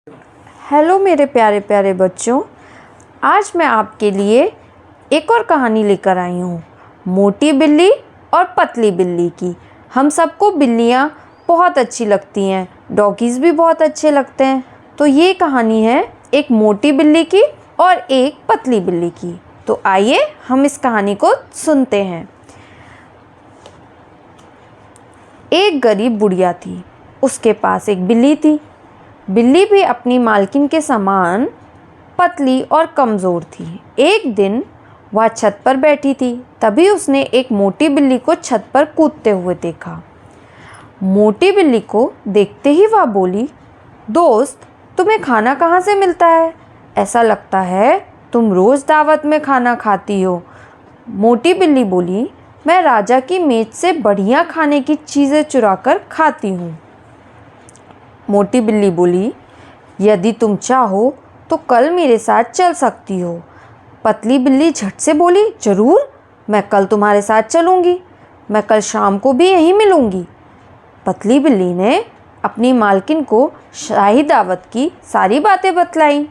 Hello मेरे प्यारे प्यारे बच्चों, आज मैं आपके लिए एक और कहानी लेकर आई हूँ, मोटी बिल्ली और पतली बिल्ली की। हम सबको बिल्लियाँ बहुत अच्छी लगती हैं, डॉगीज़ भी बहुत अच्छे लगते हैं। तो ये कहानी है एक मोटी बिल्ली की और एक पतली बिल्ली की। तो आइए हम इस कहानी को सुनते हैं। एक गरीब बुढ़िया थी, उसके पास एक बिल्ली थी। बिल्ली भी अपनी मालकिन के समान पतली और कमज़ोर थी। एक दिन वह छत पर बैठी थी, तभी उसने एक मोटी बिल्ली को छत पर कूदते हुए देखा। मोटी बिल्ली को देखते ही वह बोली, दोस्त, तुम्हें खाना कहाँ से मिलता है? ऐसा लगता है तुम रोज़ दावत में खाना खाती हो। मोटी बिल्ली बोली, मैं राजा की मेज से बढ़िया खाने की चीज़ें चुरा कर खाती हूँ। मोटी बिल्ली बोली, यदि तुम चाहो तो कल मेरे साथ चल सकती हो। पतली बिल्ली झट से बोली, ज़रूर, मैं कल तुम्हारे साथ चलूँगी। मैं कल शाम को भी यहीं मिलूँगी। पतली बिल्ली ने अपनी मालकिन को शाही दावत की सारी बातें बतलाई।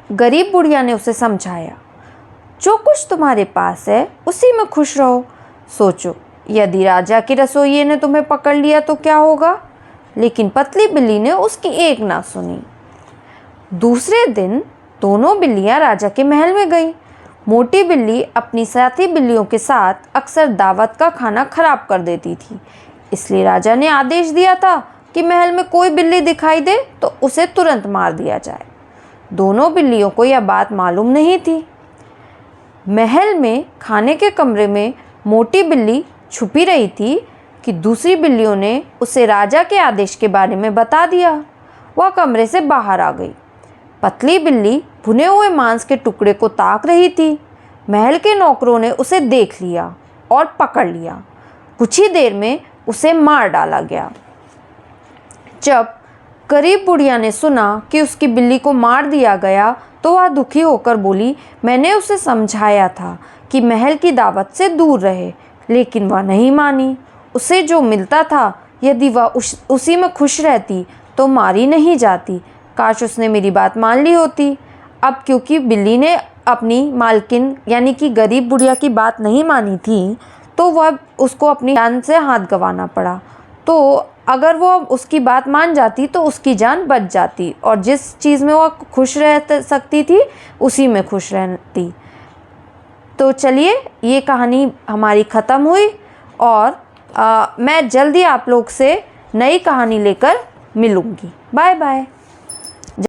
गरीब बुढ़िया ने उसे समझाया, जो कुछ तुम्हारे पास है उसी में खुश रहो। सोचो, यदि राजा के रसोइये ने तुम्हें पकड़ लिया तो क्या होगा? लेकिन पतली बिल्ली ने उसकी एक ना सुनी। दूसरे दिन दोनों बिल्लियां राजा के महल में गईं। मोटी बिल्ली अपनी साथी बिल्लियों के साथ अक्सर दावत का खाना खराब कर देती थी, इसलिए राजा ने आदेश दिया था कि महल में कोई बिल्ली दिखाई दे तो उसे तुरंत मार दिया जाए। दोनों बिल्लियों को यह बात मालूम नहीं थी। महल में खाने के कमरे में मोटी बिल्ली छुपी रही थी कि दूसरी बिल्लियों ने उसे राजा के आदेश के बारे में बता दिया। वह कमरे से बाहर आ गई। पतली बिल्ली भुने हुए मांस के टुकड़े को ताक रही थी। महल के नौकरों ने उसे देख लिया और पकड़ लिया। कुछ ही देर में उसे मार डाला गया। जब गरीब बुढ़िया ने सुना कि उसकी बिल्ली को मार दिया गया तो वह दुखी होकर बोली, मैंने उसे समझाया था कि महल की दावत से दूर रहे, लेकिन वह नहीं मानी। उसे जो मिलता था, यदि वह उसी में खुश रहती तो मारी नहीं जाती। काश उसने मेरी बात मान ली होती। अब क्योंकि बिल्ली ने अपनी मालकिन यानी कि गरीब बुढ़िया की बात नहीं मानी थी, तो वह उसको अपनी जान से हाथ गंवाना पड़ा। तो अगर वो उसकी बात मान जाती तो उसकी जान बच जाती और जिस चीज़ में वह खुश रह सकती थी उसी में खुश रहती। तो चलिए, ये कहानी हमारी ख़त्म हुई और मैं जल्दी आप लोग से नई कहानी लेकर मिलूँगी। Bye bye.